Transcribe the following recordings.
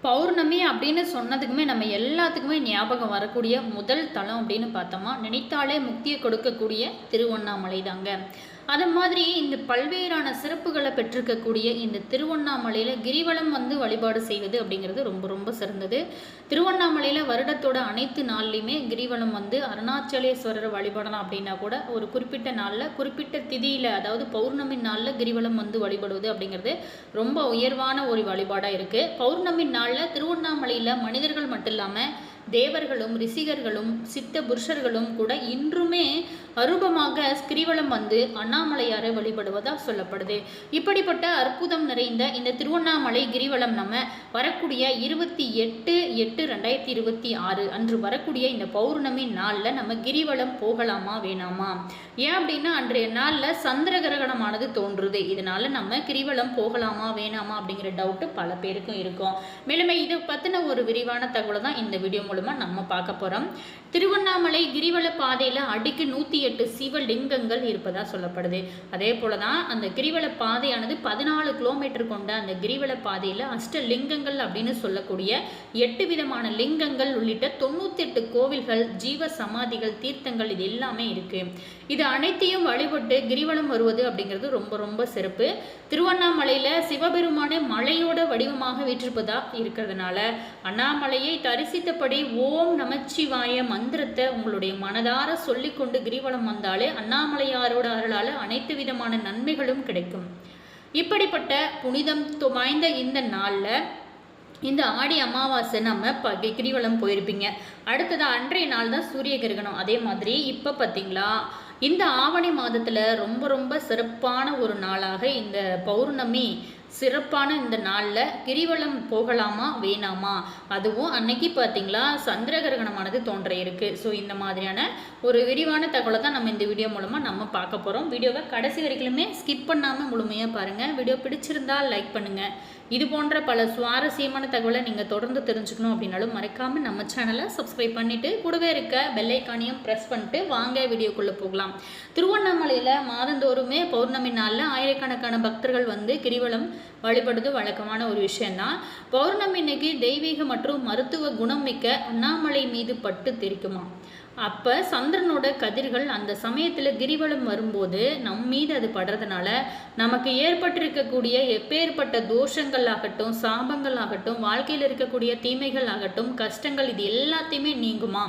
பௌர்ணமி அப்படின்னு சொன்னதுக்குமே நம்ம எல்லாத்துக்குமே ஞாபகம் வரக்கூடிய முதல் தலம் அப்படின்னு பார்த்தோமா, நினைத்தாலே முக்தியை கொடுக்கக்கூடிய திருவண்ணாமலை தாங்க. அது மாதிரி இந்த பல்வேறான சிறப்புகளை பெற்றிருக்கக்கூடிய இந்த திருவண்ணாமலையில் கிரிவலம் வழிபாடு செய்வது அப்படிங்கிறது ரொம்ப ரொம்ப சிறந்தது. திருவண்ணாமலையில் வருடத்தோட அனைத்து நாள்லையுமே கிரிவலம் அருணாச்சலேஸ்வரர் வழிபடலாம் அப்படின்னா கூட ஒரு குறிப்பிட்ட நாளில் குறிப்பிட்ட திதியில், அதாவது பௌர்ணமி நாளில் கிரிவலம் வழிபடுவது அப்படிங்கிறது ரொம்ப உயர்வான ஒரு வழிபாடாக இருக்குது. பௌர்ணமி நாளில் திருவண்ணாமலையில் மனிதர்கள் மட்டும் இல்லாமல் தேவர்களும் ரிஷிகர்களும் சித்த புருஷர்களும் கூட இன்றுமே அரூபமாக கிரிவலம் அண்ணாமலையாரை வழிபடுவதாக சொல்லப்படுது. இப்படிப்பட்ட அற்புதம் நிறைந்த இந்த திருவண்ணாமலை கிரிவலம் நம்ம வரக்கூடிய 28/8/2026 அன்று வரக்கூடிய இந்த பௌர்ணமி நாளில் நம்ம கிரிவலம் போகலாமா வேணாமா? ஏன் அப்படின்னா அன்றைய நாளில் சந்திர கிரகணமானது தோன்றுது. இதனால நம்ம கிரிவலம் போகலாமா வேணாமா அப்படிங்கிற டவுட்டு பல பேருக்கும் இருக்கும். மேலுமே இதை பற்றின ஒரு விரிவான தகவலை தான் இந்த வீடியோ மூலமாக நம்ம பார்க்க போகிறோம். திருவண்ணாமலை கிரிவல பாதையில் அடிக்கு 108 சிவலிங்கங்கள் இருப்பதாக சொல்லப்படுது. அதே போல தான் அந்த கிரிவல பாதையானது 14 கிலோமீட்டர் கொண்ட அந்த கிரிவல பாதையில் அஷ்டலிங்கங்கள் அப்படின்னு சொல்லக்கூடிய 8 விதமான லிங்கங்கள் உள்ளிட்ட 98 கோவில்கள், ஜீவ சமாதிகள், தீர்த்தங்கள் இது எல்லாமே இருக்கு. இது அனைத்தையும் வழிபட்டு கிரிவலம் வருவது அப்படிங்கிறது ரொம்ப ரொம்ப சிறப்பு. திருவண்ணாமலையில் சிவபெருமானே மலையோட வடிவமாக வீற்றிருப்பதா இருக்கிறதுனால அண்ணாமலையை தரிசித்தபடி ஓம் நமச்சிவாய மந்திரத்தை உங்களுடைய மனதார சொல்லிக்கொண்டு கிரிவலம் வந்தாலே அண்ணாமலையாரோட அருளால் அனைத்து விதமான நன்மைகளும் கிடைக்கும். இப்படிப்பட்ட புனிதம் வாய்ந்த இந்த நாளில் இந்த ஆடி அமாவாசை நம்ம கிரிவலம் போயிருப்பீங்க. அடுத்தது அன்றைய நாள் தான் சூரிய கிரகணம். அதே மாதிரி இப்போ பார்த்தீங்களா, இந்த ஆவணி மாதத்தில் ரொம்ப ரொம்ப சிறப்பான ஒரு நாளாக இந்த பௌர்ணமி சிறப்பான இந்த நாளில் கிரிவலம் போகலாமா வேணாமா? அதுவும் அன்னைக்கு பார்த்தீங்களா சந்திர கிரகணமானது தோன்ற இருக்குது. ஸோ இந்த மாதிரியான ஒரு விரிவான தகவலை தான் நம்ம இந்த வீடியோ மூலமாக நம்ம பார்க்க போகிறோம். வீடியோவை கடைசி வரைக்குமே ஸ்கிப் பண்ணாமல் முழுமையாக பாருங்கள். வீடியோ பிடிச்சிருந்தால் லைக் பண்ணுங்கள். இது போன்ற பல சுவாரஸ்யமான தகவலை நீங்கள் தொடர்ந்து தெரிஞ்சுக்கணும் அப்படின்னாலும் மறக்காமல் நம்ம சேனலை சப்ஸ்கிரைப் பண்ணிவிட்டு கூடவே இருக்க பெல் ஐக்கானையும் ப்ரெஸ் பண்ணிட்டு வாங்க வீடியோக்குள்ளே போகலாம். திருவண்ணாமலையில் மாதந்தோறுமே பௌர்ணமி நாளில் ஆயிரக்கணக்கான பக்தர்கள் கிரிவலம் வழிபடுவது வழக்கமான ஒரு விஷயந்தான். பௌர்ணமி இன்னைக்கு தெய்வீக மற்றும் மருத்துவ குணம் மிக்க அண்ணாமலை மீது பட்டு தெரிக்குமா. அப்போ சந்திரனோட கதிர்கள் அந்த சமயத்தில் கிரிவலம் வரும்போது நம் மீது அது படுறதுனால நமக்கு ஏற்பட்டிருக்கக்கூடிய எப்பேற்பட்ட தோஷங்கள் ஆகட்டும், சாபங்கள் ஆகட்டும், வாழ்க்கையில் இருக்கக்கூடிய தீமைகள் ஆகட்டும், கஷ்டங்கள் இது எல்லாத்தையுமே நீங்குமா.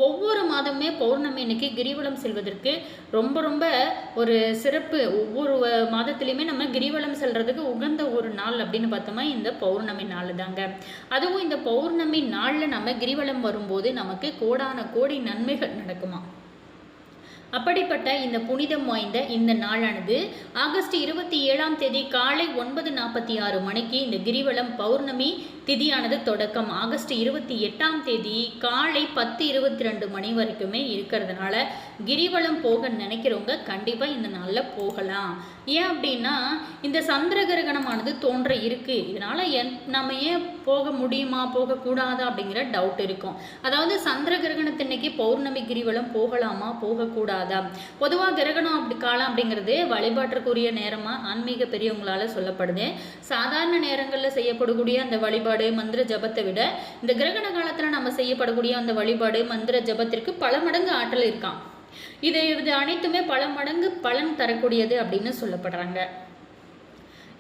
ஒவ்வொரு மாதமே பௌர்ணமி இன்னைக்கு கிரிவலம் செல்வதற்கு ரொம்ப ரொம்ப ஒரு சிறப்பு. ஒவ்வொரு மாதத்துலேயுமே நம்ம கிரிவலம் செல்றதுக்கு உகந்த ஒரு நாள் அப்படின்னு பார்த்தோமா இந்த பௌர்ணமி நாள் தாங்க. அதுவும் இந்த பௌர்ணமி நாளில் நம்ம கிரிவலம் வரும்போது நமக்கு கோடான கோடி நன்மைகள் நடக்குமா. அப்படிப்பட்ட இந்த புனிதம் வாய்ந்த இந்த நாளானது ஆகஸ்ட் 27ஆம் தேதி காலை 9:46 மணிக்கு இந்த கிரிவலம் பௌர்ணமி திதியானது தொடக்கம். ஆகஸ்ட் 28ஆம் தேதி காலை 10:22 மணி வரைக்குமே இருக்கிறதுனால கிரிவலம் போக நினைக்கிறவங்க கண்டிப்பாக இந்த நாளில் போகலாம். ஏன் அப்படின்னா இந்த சந்திர கிரகணமானது தோன்ற இருக்கு. இதனால நம்ம ஏன் போக முடியுமா போகக்கூடாதா அப்படிங்கிற டவுட் இருக்கும். அதாவது சந்திர கிரகணத்தின்னைக்கு பௌர்ணமி கிரிவலம் போகலாமா போகக்கூடாதா? பொதுவாக கிரகணம் காலம் அப்படிங்கிறது வழிபாட்டிற்குரிய நேரமாக ஆன்மீக பெரியவங்களால சொல்லப்படுது. சாதாரண நேரங்களில் செய்யப்படக்கூடிய அந்த வழிபாடு மந்திர ஜபத்தை விட இந்த கிரகண காலத்தில் நம்ம செய்யப்படக்கூடிய அந்த வழிபாடு மந்திர ஜபத்திற்கு பல மடங்கு ஆற்றல் இருக்காம். இது அனைத்துமே பல மடங்கு பலன் தரக்கூடியது அப்படின்னு சொல்லப்படுறாங்க.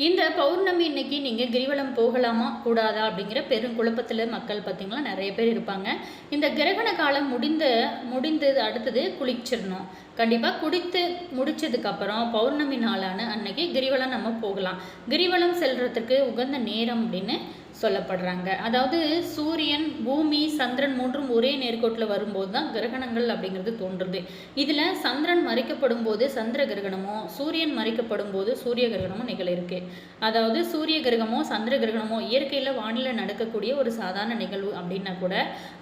இந்த பௌர்ணமி இன்னைக்கு நீங்கள் கிரிவலம் போகலாமா கூடாதா அப்படிங்கிற பெருங்குழப்பத்தில் மக்கள் பார்த்திங்களா நிறைய பேர் இருப்பாங்க. இந்த கிரகண காலம் முடிந்தது அடுத்தது குளிச்சிடணும். கண்டிப்பாக குடித்து முடித்ததுக்கப்புறம் பௌர்ணமி நாளான அன்னைக்கு கிரிவலம் நம்ம போகலாம். கிரிவலம் செல்றதுக்கு உகந்த நேரம் அப்படின்னு சொல்லப்படுறாங்க. அதாவது சூரியன், பூமி, சந்திரன் மூன்றும் ஒரே நேர்கோட்டில் வரும்போது தான் கிரகணங்கள் அப்படிங்கிறது தோன்றுது. இதில் சந்திரன் மறைக்கப்படும் போது சந்திர கிரகணமோ, சூரியன் மறைக்கப்படும் போது சூரிய கிரகணமோ நிகழிருக்கு. அதாவது சூரிய கிரகமோ சந்திர கிரகணமோ இயற்கையில் வானிலை நடக்கக்கூடிய ஒரு சாதாரண நிகழ்வு அப்படின்னா கூட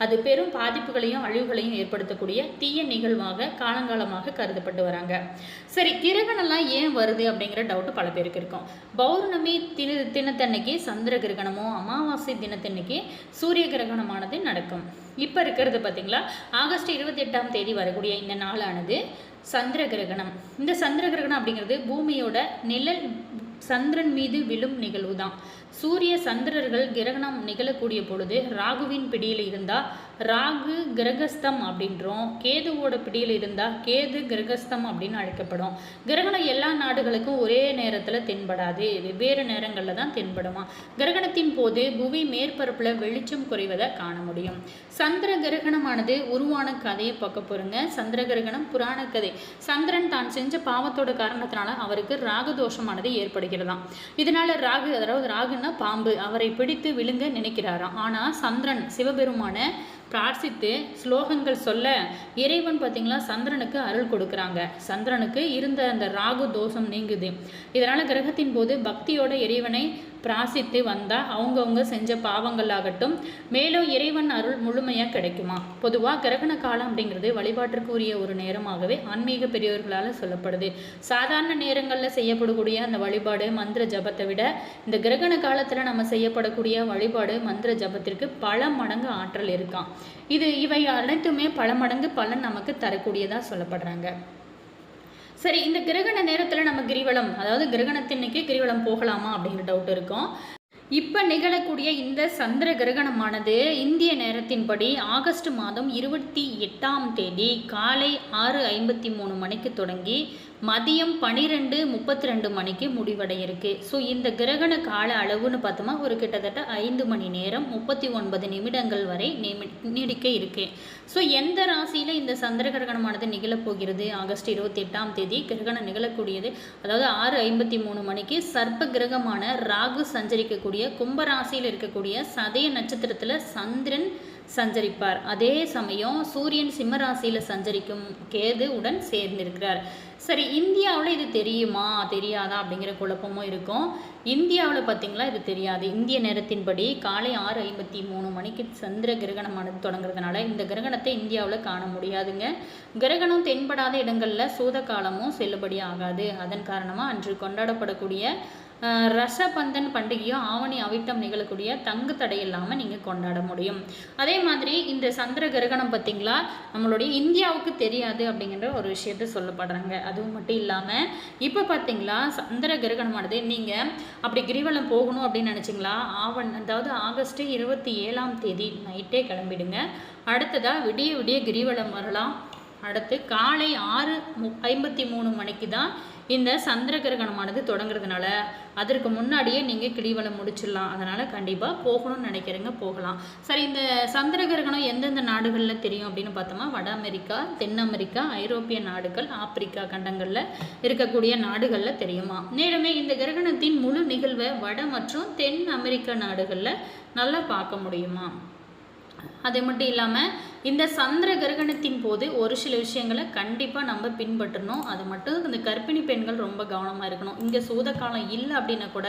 அது பெரும் பாதிப்புகளையும் அழிவுகளையும் ஏற்படுத்தக்கூடிய தீய நிகழ்வாக காலங்காலமாக கருதப்பட்டு வராங்க. சரி, கிரகணம்லாம் ஏன் வருது அப்படிங்கிற டவுட்டு பல பேருக்கு இருக்கும். பௌர்ணமி தினத்தன்னைக்கு சந்திர கிரகணமோ அமாவாசை தினத்தன்னைக்கு சூரிய கிரகணமானது நடக்கும். இப்போ இருக்கிறது பார்த்தீங்களா, ஆகஸ்ட் 28ஆம் தேதி வரக்கூடிய இந்த நாளானது சந்திர கிரகணம். இந்த சந்திர கிரகணம் அப்படிங்கிறது பூமியோட நிழல் சந்திரன் மீது விழும் நிகழ்வு தான். சூரிய சந்திரர்கள் கிரகணம் நிகழக்கூடிய பொழுது ராகுவின் பிடியில் இருந்தால் ராகு கிரகஸ்தம் அப்படின்றோம், கேதுவோட பிடியில் இருந்தால் கேது கிரகஸ்தம் அப்படின்னு அழைக்கப்படும். கிரகணம் எல்லா நாடுகளுக்கும் ஒரே நேரத்தில் தென்படாது, வெவ்வேறு நேரங்களில் தான் தென்படுமா. கிரகணத்தின் போது புவி மேற்பரப்பில் வெளிச்சம் குறைவதை காண முடியும். சந்திர கிரகணமானது உருவான கதையை பார்க்க போகிறோங்க. சந்திர கிரகணம் புராண கதை. சந்திரன் தான் செஞ்ச பாவத்தோட காரணத்தினால அவருக்கு ராகு தோஷமானது ஏற்படுகிறதாம். இதனால ராகு, அதாவது ராகுன்னா பாம்பு, அவரை பிடித்து விழுங்க நினைக்கிறாராம். ஆனால் சந்திரன் சிவபெருமான பிரார்த்தித்து ஸ்லோகங்கள் சொல்ல இறைவன் பார்த்திங்களா சந்திரனுக்கு அருள் கொடுக்குறாங்க. சந்திரனுக்கு இருந்த அந்த ராகு தோஷம் நீங்குது. இதனால் கிரகத்தின் போது பக்தியோட இறைவனை பிரார்த்தித்து வந்தால் அவங்கவுங்க செஞ்ச பாவங்களாகட்டும் மேலும் இறைவன் அருள் முழுமையாக கிடைக்குமா. பொதுவாக கிரகண காலம் அப்படிங்கிறது வழிபாட்டிற்கு உரிய ஒரு நேரமாகவே ஆன்மீக பெரியவர்களால் சொல்லப்படுது. சாதாரண நேரங்களில் செய்யப்படக்கூடிய அந்த வழிபாடு மந்திர ஜபத்தை விட இந்த கிரகண காலத்தில் நம்ம செய்யப்படக்கூடிய வழிபாடு மந்திர ஜபத்திற்கு பல மடங்கு ஆற்றல் இருக்காம். இவை அனைத்துமே பல மடங்கு பலன் நமக்கு தரக்கூடியதாக சொல்லப்படுறாங்க. சரி, இந்த கிரகண நேரத்தில் நம்ம கிரிவலம், அதாவது கிரகணத்தின்னைக்கு கிரிவலம் போகலாமா அப்படிங்கிற டவுட் இருக்கும். இப்போ நிகழக்கூடிய இந்த சந்திர கிரகணமானது இந்திய நேரத்தின்படி ஆகஸ்ட் மாதம் 28ஆம் தேதி காலை 6:53 மணிக்கு தொடங்கி மதியம் 12:32 மணிக்கு முடிவடைய இருக்கு. ஸோ இந்த கிரகண கால அளவுன்னு பார்த்தோமா ஒரு கிட்டத்தட்ட 5 மணி நேரம் 39 நிமிடங்கள் வரை நீடிக்க இருக்கு. ஸோ எந்த ராசியில் இந்த சந்திர கிரகணமானது நிகழப்போகிறது? ஆகஸ்ட் 28ஆம் தேதி கிரகணம் நிகழக்கூடியது, அதாவது 6:53 மணிக்கு சர்ப்ப கிரகமான ராகு சஞ்சரிக்கக்கூடிய கும்பராசியில் இருக்கக்கூடிய சதய நட்சத்திரத்தில் சந்திரன் சஞ்சரிப்பார். அதே சமயம் சூரியன் சிம்மராசியில் சஞ்சரிக்கும் கேது உடன் சேர்ந்திருக்கிறார். சரி, இந்தியாவில் இது தெரியுமா தெரியாதா அப்படிங்கிற குழப்பமும் இருக்கும். இந்தியாவில் பார்த்திங்களா இது தெரியாது. இந்திய நேரத்தின்படி காலை 6:53 மணிக்கு சந்திர கிரகணமானது தொடங்குறதுனால இந்த கிரகணத்தை இந்தியாவில் காண முடியாதுங்க. கிரகணம் தென்படாத இடங்களில் சூத காலமும் செல்லுபடி ஆகாது. அதன் காரணமாக அன்று கொண்டாடப்படக்கூடிய ரசபந்தன் பண்டிகையும் ஆவணி அவிட்டம் நிகழக்கூடிய தங்கு தடை இல்லாமல் நீங்கள் கொண்டாட முடியும். அதே மாதிரி இந்த சந்திர கிரகணம் பார்த்திங்களா நம்மளுடைய இந்தியாவுக்கு தெரியாது அப்படிங்கிற ஒரு விஷயத்த சொல்லப்படுறாங்க. அதுவும் மட்டும் இல்லாமல் இப்போ பார்த்திங்களா சந்திர கிரகணமானது நீங்கள் அப்படி கிரிவலம் போகணும் அப்படின்னு நினச்சிங்களா அதாவது ஆகஸ்ட் 27ஆம் தேதி நைட்டே கிளம்பிடுங்க. அடுத்ததாக விடிய விடிய கிரிவலம் வரலாம். அடுத்து காலை 6:53 மணிக்கு தான் இந்த சந்திர கிரகணமானது தொடங்குறதுனால அதற்கு முன்னாடியே நீங்கள் கிரிவலம் முடிச்சிடலாம். அதனால் கண்டிப்பாக போகணும்னு நினைக்கிறேங்க, போகலாம். சரி, இந்த சந்திர கிரகணம் எந்தெந்த நாடுகளில் தெரியும் அப்படின்னு பார்த்தோமா வட அமெரிக்கா, தென் அமெரிக்கா, ஐரோப்பிய நாடுகள், ஆப்பிரிக்கா கண்டங்களில் இருக்கக்கூடிய நாடுகளில் தெரியுமா. மேலுமே இந்த கிரகணத்தின் முழு நிகழ்வை வட மற்றும் தென் அமெரிக்க நாடுகளில் நல்லா பார்க்க முடியுமா. அது மட்டும் இல்லாமல் இந்த சந்திர கிரகணத்தின் போது ஒரு சில விஷயங்களை கண்டிப்பாக நம்ம பின்பற்றணும். அது மட்டும் இந்த கர்ப்பிணி பெண்கள் ரொம்ப கவனமாக இருக்கணும். இங்கே சூத காலம் இல்லை அப்படின்னா கூட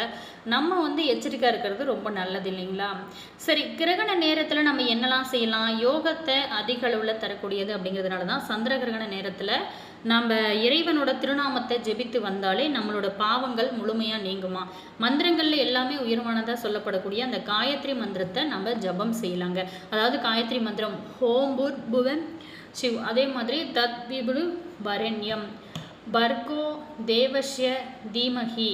நம்ம எச்சரிக்கையாக இருக்கிறது ரொம்ப நல்லது இல்லைங்களா. சரி, கிரகண நேரத்தில் நம்ம என்னெல்லாம் செய்யலாம்? யோகத்தை அதிக அளவில் தரக்கூடியது அப்படிங்கிறதுனால தான் சந்திர கிரகண நேரத்தில் நம்ம இறைவனோட திருநாமத்தை ஜெபித்து வந்தாலே நம்மளோட பாவங்கள் முழுமையாக நீங்குமா. மந்திரங்களில் எல்லாமே உயர்வானதாக சொல்லப்படக்கூடிய அந்த காயத்ரி மந்திரத்தை நம்ம ஜபம் செய்யலாங்க. அதாவது காயத்ரி மந்திரம் ஓம் புவன் சிவ், அதே மாதிரி தத் விபுடு வரண்யம் பர்கோ தேவஷ்ய தீமஹி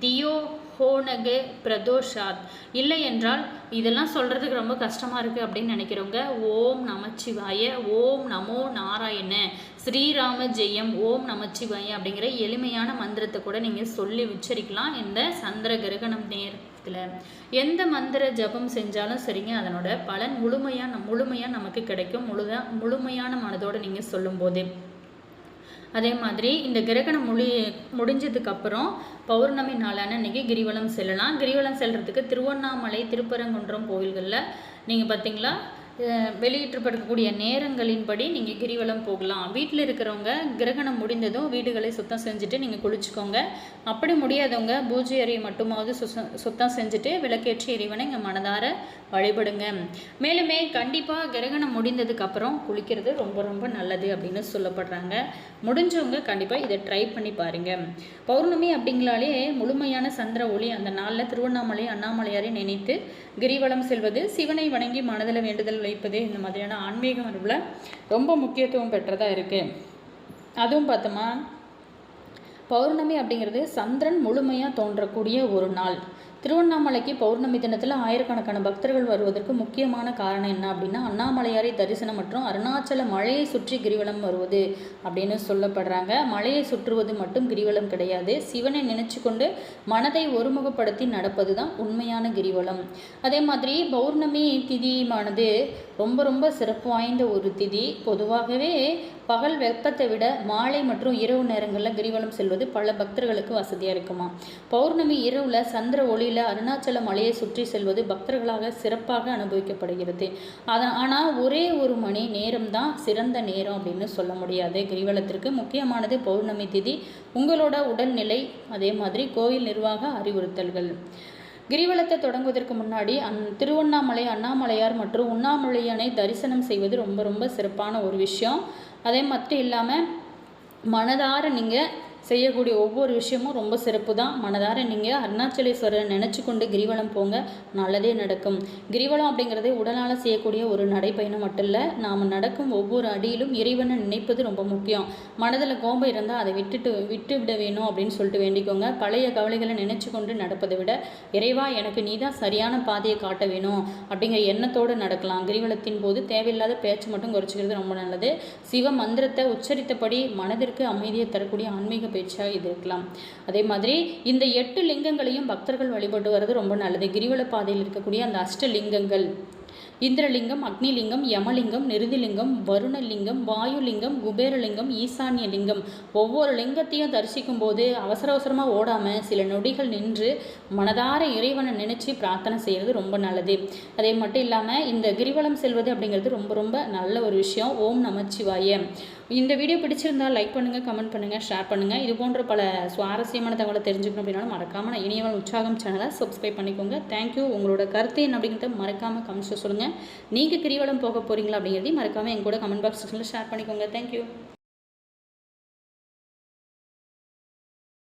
தியோ ஹோனகே பிரதோஷாத். இல்லை என்றால் இதெல்லாம் சொல்கிறதுக்கு ரொம்ப கஷ்டமாக இருக்குது அப்படின்னு நினைக்கிறவங்க ஓம் நமச்சிவாய, ஓம் நமோ நாராயண, ஸ்ரீராம ஜெயம், ஓம் நமச்சிவாய அப்படிங்கிற எளிமையான மந்திரத்தை கூட நீங்கள் சொல்லி உச்சரிக்கலாம். இந்த சந்திர கிரகணம் நேரத்தில் எந்த மந்திர ஜபம் செஞ்சாலும் சரிங்க, அதனோட பலன் முழுமையாக நமக்கு கிடைக்கும். முழுமையான மனதோடு நீங்கள் சொல்லும்போது. அதே மாதிரி இந்த கிரகணம் முடிஞ்சதுக்கப்புறம் பௌர்ணமி நாளான அன்றைக்கி கிரிவலம் செல்லலாம். கிரிவலம் செல்கிறதுக்கு திருவண்ணாமலை, திருப்பரங்குன்றம் கோவில்களில் நீங்கள் பார்த்தீங்களா வெளியிட்டப்படக்கூடிய நேரங்களின்படி நீங்கள் கிரிவலம் போகலாம். வீட்டில் இருக்கிறவங்க கிரகணம் முடிந்ததும் வீடுகளை சுத்தம் செஞ்சுட்டு நீங்கள் குளிச்சுக்கோங்க. அப்படி முடியாதவங்க பூஜை அறையை மட்டுமாவது சுத்தம் செஞ்சுட்டு விளக்கேற்றி இறைவனை இங்கே மனதார வழிபடுங்க. மேலுமே கண்டிப்பாக கிரகணம் முடிந்ததுக்கப்புறம் குளிக்கிறது ரொம்ப ரொம்ப நல்லது அப்படின்னு சொல்லப்படுறாங்க. முடிஞ்சவங்க கண்டிப்பாக இதை ட்ரை பண்ணி பாருங்கள். பௌர்ணமி அப்படிங்களாலே முழுமையான சந்திர ஒளி அந்த நாளில் திருவண்ணாமலை அண்ணாமலையாரை நினைத்து கிரிவலம் செல்வது, சிவனை வணங்கி மனதில் வேண்டுதல் வைப்பது, இந்த மாதிரியான ஆன்மீக மரபில் ரொம்ப முக்கியத்துவம் பெற்றதாக இருக்குது. அதுவும் பார்த்தோமா பௌர்ணமி அப்படிங்கிறது சந்திரன் முழுமையாக தோன்றக்கூடிய ஒரு நாள். திருவண்ணாமலைக்கு பௌர்ணமி தினத்தில் ஆயிரக்கணக்கான பக்தர்கள் வருவதற்கு முக்கியமான காரணம் என்ன அப்படின்னா, அண்ணாமலையாரை தரிசனம் மற்றும் அருணாச்சல மலையை சுற்றி கிரிவலம் வருவது அப்படின்னு சொல்லப்படுறாங்க. மலையை சுற்றுவது மட்டும் கிரிவலம் கிடையாது, சிவனை நினைச்சு கொண்டு மனதை ஒருமுகப்படுத்தி நடப்பது தான் உண்மையான கிரிவலம். அதே மாதிரி பௌர்ணமி திதியானது ரொம்ப ரொம்ப சிறப்பு வாய்ந்த ஒரு திதி. பொதுவாகவே பகல் வெப்பத்தை விட மாலை மற்றும் இரவு நேரங்களில் கிரிவலம் செல்வது பல பக்தர்களுக்கு வசதியாக இருக்குமா. பௌர்ணமி இரவில் சந்திர ஒளியில் அருணாச்சல மலையை சுற்றி செல்வது பக்தர்களாக சிறப்பாக அனுபவிக்கப்படுகிறது. ஆனால் ஒரே ஒரு மணி நேரம் தான் சிறந்த நேரம் அப்படின்னு சொல்ல முடியாது. கிரிவலத்திற்கு முக்கியமானது பௌர்ணமி திதி, உங்களோட உடல்நிலை, அதே மாதிரி கோயில் நிர்வாக அறிவுறுத்தல்கள். கிரிவலத்தை தொடங்குவதற்கு முன்னாடி திருவண்ணாமலை அண்ணாமலையார் மற்றும் உண்ணாமலையானை தரிசனம் செய்வது ரொம்ப ரொம்ப சிறப்பான ஒரு விஷயம். அதே மட்டும் இல்லாமல் மனதார நீங்கள் செய்யக்கூடிய ஒவ்வொரு விஷயமும் ரொம்ப சிறப்பு தான். மனதார நீங்கள் அருணாச்சலேஸ்வரரை நினச்சி கொண்டு கிரிவலம் போங்க, நல்லதே நடக்கும். கிரிவலம் அப்படிங்கிறதே உடலால் செய்யக்கூடிய ஒரு நடைப்பயணம் மட்டும் இல்லை, நாம் நடக்கும் ஒவ்வொரு அடியிலும் இறைவனை நினைப்பது ரொம்ப முக்கியம். மனதில் கோபம் இருந்தால் அதை விட்டு விட வேணும் அப்படின்னு சொல்லிட்டு வேண்டிக்கோங்க. பழைய கவலைகளை நினச்சி கொண்டு நடப்பதை விட, இறைவா எனக்கு நீ தான் சரியான பாதையை காட்ட வேணும் அப்படிங்கிற எண்ணத்தோடு நடக்கலாம். கிரிவலத்தின் போது தேவையில்லாத பேச்சு மட்டும் குறைச்சிக்கிறது ரொம்ப நல்லது. சிவ மந்திரத்தை உச்சரித்தபடி மனதிற்கு அமைதியை தரக்கூடிய ஆன்மீக பேச்சாக இது இருக்கலாம். அதே மாதிரி இந்த 8 லிங்கங்களையும் பக்தர்கள் வழிபட்டு வர்றது ரொம்ப நல்லது. கிரிவல பாதையில் இருக்கக்கூடிய அந்த அஷ்டலிங்கங்கள், இந்திரலிங்கம், அக்னிலிங்கம், யமலிங்கம், நிருதிலிங்கம், வருணலிங்கம், வாயுலிங்கம், குபேரலிங்கம், ஈசான்ய லிங்கம், ஒவ்வொரு லிங்கத்தையும் தரிசிக்கும் போது அவசரமாக ஓடாமல் சில நொடிகள் நின்று மனதார இறைவனை நினைச்சு பிரார்த்தனை செய்கிறது ரொம்ப நல்லது. அதே மட்டும் இல்லாமல் இந்த கிரிவலம் செல்வது அப்படிங்கிறது ரொம்ப ரொம்ப நல்ல ஒரு விஷயம். ஓம் நமச்சிவாய. இந்த வீடியோ பிடிச்சிருந்தால் லைக் பண்ணுங்கள், கமெண்ட் பண்ணுங்கள், ஷேர் பண்ணுங்கள். இது போன்ற பல சுவாரஸ்யமான தகவலை தெரிஞ்சுக்கணும் அப்படின்னாலும் மறக்காமல் நான் இனியவள் உற்சாகம் சேனலை சப்ஸ்கிரைப் பண்ணிக்கோங்க. தேங்க்யூ. உங்களோட கருத்து என்ன அப்படிங்கிறத மறக்காமல் கமெண்ட்ஸில் சொல்லுங்கள். நீங்கள் கிரிவலம் போக போகிறீங்களா அப்படிங்கிறதையும் மறக்காமல் எங்களோட கமெண்ட் பாக்ஸ் ஷேர் பண்ணிக்கோங்க. தேங்க்யூ.